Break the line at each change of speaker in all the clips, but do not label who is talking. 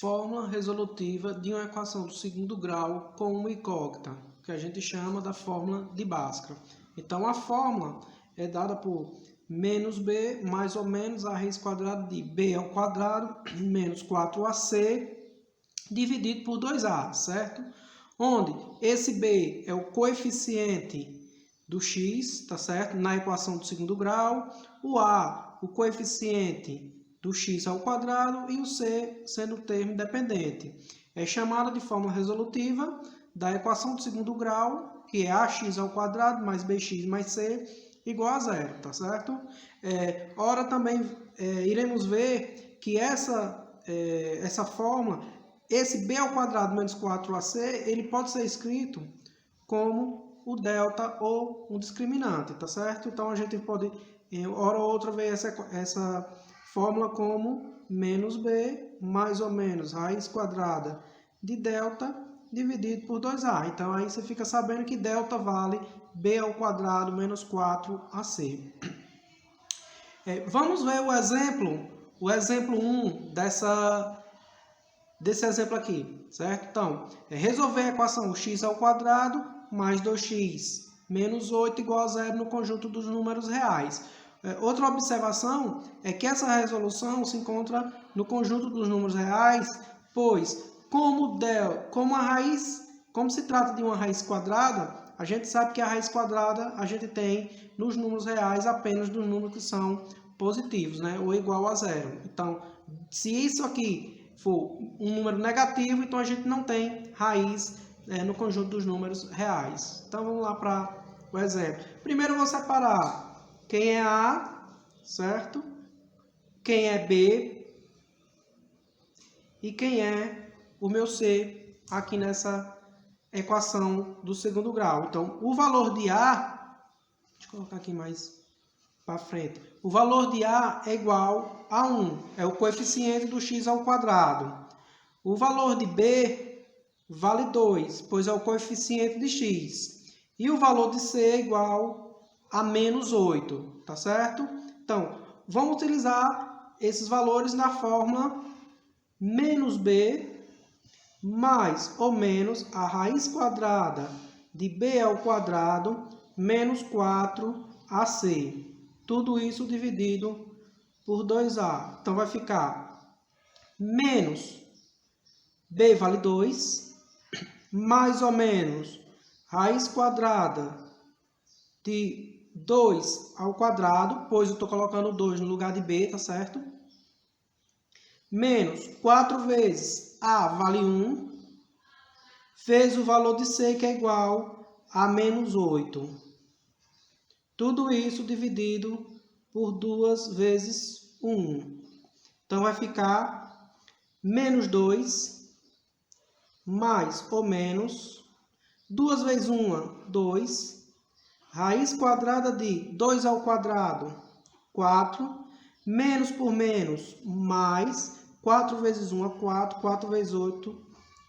Fórmula resolutiva de uma equação do segundo grau com uma incógnita, que a gente chama da fórmula de Bhaskara. Então, a fórmula é dada por menos b mais ou menos a raiz quadrada de b ao quadrado menos 4ac dividido por 2a, certo? Onde esse b é o coeficiente do x, tá certo? Na equação do segundo grau, o a, o coeficiente do x ao quadrado e o c sendo o termo dependente. É chamada de fórmula resolutiva da equação do segundo grau, que é ax ao quadrado mais bx mais c igual a zero, tá certo? Ora também iremos ver que essa fórmula, esse b ao quadrado menos 4ac, ele pode ser escrito como o delta ou um discriminante, tá certo? Então a gente pode, hora ou outra, ver essa fórmula como menos b mais ou menos raiz quadrada de delta dividido por 2a. Então aí você fica sabendo que delta vale b ao quadrado menos 4ac. Vamos ver o exemplo 1 desse exemplo aqui, certo? Então, resolver a equação x ao quadrado mais 2x menos 8 igual a zero no conjunto dos números reais. Outra observação é que essa resolução se encontra no conjunto dos números reais, pois como se trata de uma raiz quadrada, a gente sabe que a raiz quadrada a gente tem nos números reais apenas dos números que são positivos, né? Ou igual a zero. Então, se isso aqui for um número negativo, então a gente não tem raiz no conjunto dos números reais. Então vamos lá para o exemplo. Primeiro eu vou separar quem é A, certo? Quem é B e quem é o meu C aqui nessa equação do segundo grau. Então, o valor de A, deixa eu colocar aqui mais para frente. O valor de A é igual a 1, é o coeficiente do x ao quadrado. O valor de B vale 2, pois é o coeficiente de x. E o valor de C é igual a menos 8, tá certo? Então, vamos utilizar esses valores na fórmula menos b mais ou menos a raiz quadrada de b ao quadrado menos 4ac. Tudo isso dividido por 2a. Então, vai ficar menos b vale 2, mais ou menos raiz quadrada de 2 ao quadrado, pois eu estou colocando 2 no lugar de b, tá certo? Menos 4 vezes a vale 1, vezes o valor de c, que é igual a menos 8. Tudo isso dividido por 2 vezes 1. Então, vai ficar menos 2, mais ou menos 2 vezes 1, 2. Raiz quadrada de 2 ao quadrado, 4. Menos por menos, mais. 4 vezes 1 é 4. 4 vezes 8,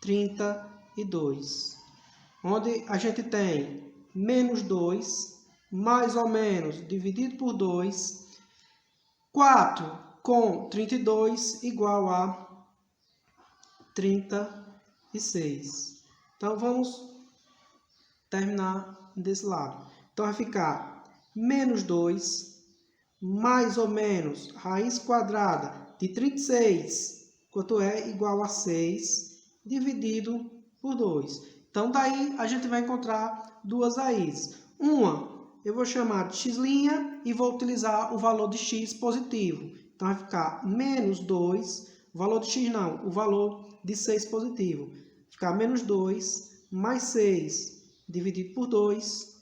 32. Onde a gente tem menos 2, mais ou menos, dividido por 2. 4 com 32 igual a 36. Então, vamos terminar desse lado. Então, vai ficar menos 2, mais ou menos, raiz quadrada de 36, quanto é igual a 6, dividido por 2. Então, daí a gente vai encontrar duas raízes. Uma, eu vou chamar de x' e vou utilizar o valor de x positivo. Então, vai ficar menos 2, o valor de x não, o valor de 6 positivo. Vai ficar menos 2 mais 6 dividido por 2.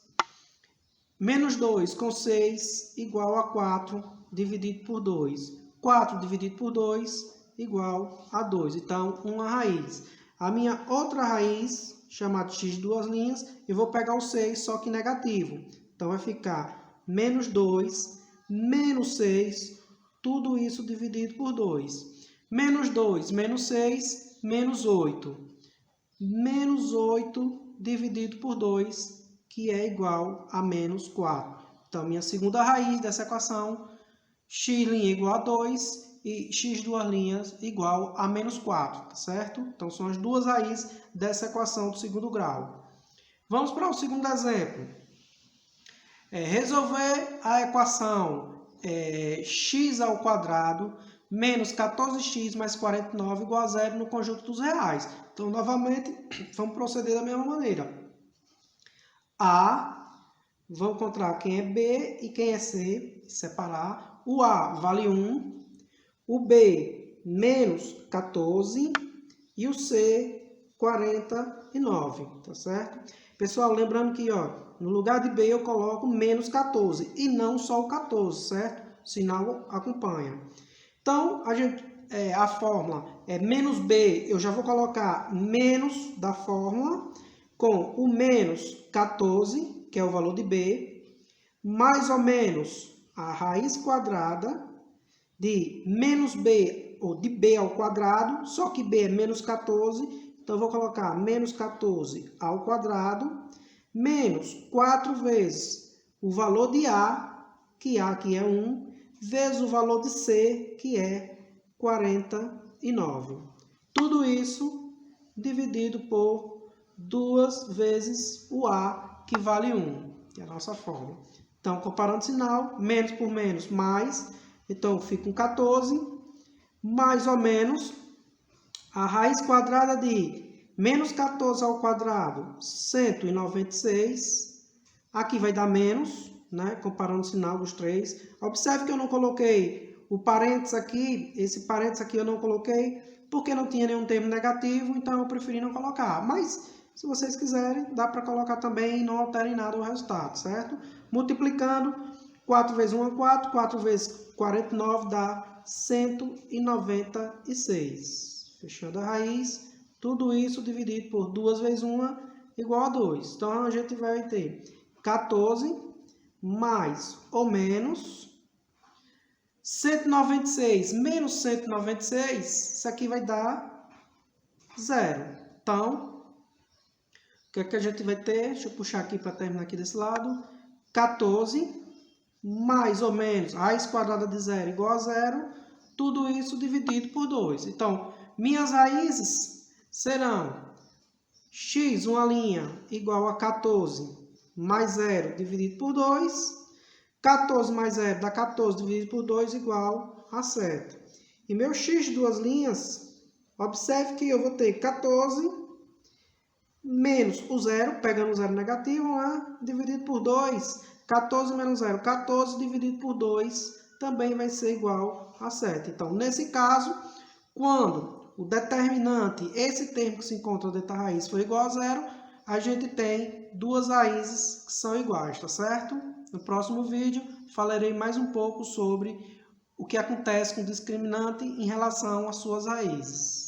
Menos 2 com 6 igual a 4 dividido por 2. 4 dividido por 2 igual a 2. Então, uma raiz. A minha outra raiz, chamada x de duas linhas, eu vou pegar o 6, só que negativo. Então, vai ficar menos 2, menos 6, tudo isso dividido por 2. Menos 2, menos 6, menos 8. Menos 8 dividido por 2, que é igual a menos 4. Então, minha segunda raiz dessa equação, x' igual a 2, e x duas linhas igual a menos 4, tá certo? Então, são as duas raízes dessa equação do segundo grau. Vamos para o segundo exemplo. Resolver a equação x ao quadrado menos 14x mais 49 igual a 0 no conjunto dos reais. Então, novamente, vamos proceder da mesma maneira. A, vamos encontrar quem é B e quem é C, separar. O A vale 1, o B menos 14 e o C 49, tá certo? Pessoal, lembrando que no lugar de B eu coloco menos 14 e não só o 14, certo? O sinal acompanha. Então, a fórmula é menos B, eu já vou colocar menos da fórmula com o menos 14, que é o valor de B, mais ou menos a raiz quadrada de menos B, ou de B ao quadrado, só que B é menos 14, então eu vou colocar menos 14 ao quadrado, menos 4 vezes o valor de A, que A aqui é 1, vezes o valor de C, que é 49. Tudo isso dividido por 2 vezes o A, que vale 1, que é a nossa fórmula. Então, comparando o sinal, menos por menos, mais. Então, fica um 14, mais ou menos a raiz quadrada de menos 14 ao quadrado, 196. Aqui vai dar menos, né? Comparando o sinal dos três. Observe que eu não coloquei o parênteses aqui, esse parênteses aqui eu não coloquei, porque não tinha nenhum termo negativo, então eu preferi não colocar. Mas, se vocês quiserem, dá para colocar também e não altera em nada o resultado, certo? Multiplicando, 4 vezes 1 é 4, 4 vezes 49 dá 196. Fechando a raiz, tudo isso dividido por 2 vezes 1 igual a 2. Então, a gente vai ter 14 mais ou menos 196 menos 196, isso aqui vai dar 0. Então, o que é que a gente vai ter? Deixa eu puxar aqui para terminar aqui desse lado. 14 mais ou menos raiz quadrada de 0 igual a 0. Tudo isso dividido por 2. Então, minhas raízes serão x, uma linha, igual a 14 mais 0 dividido por 2. 14 mais 0 dá 14 dividido por 2 igual a 7. E meu x de duas linhas, observe que eu vou ter 14 menos o 0, pegando o 0 negativo, né? Dividido por 2. 14 menos 0, 14 dividido por 2 também vai ser igual a 7. Então, nesse caso, quando o determinante, esse termo que se encontra dentro da raiz, for igual a 0, a gente tem duas raízes que são iguais, tá certo? No próximo vídeo, falarei mais um pouco sobre o que acontece com o discriminante em relação às suas raízes.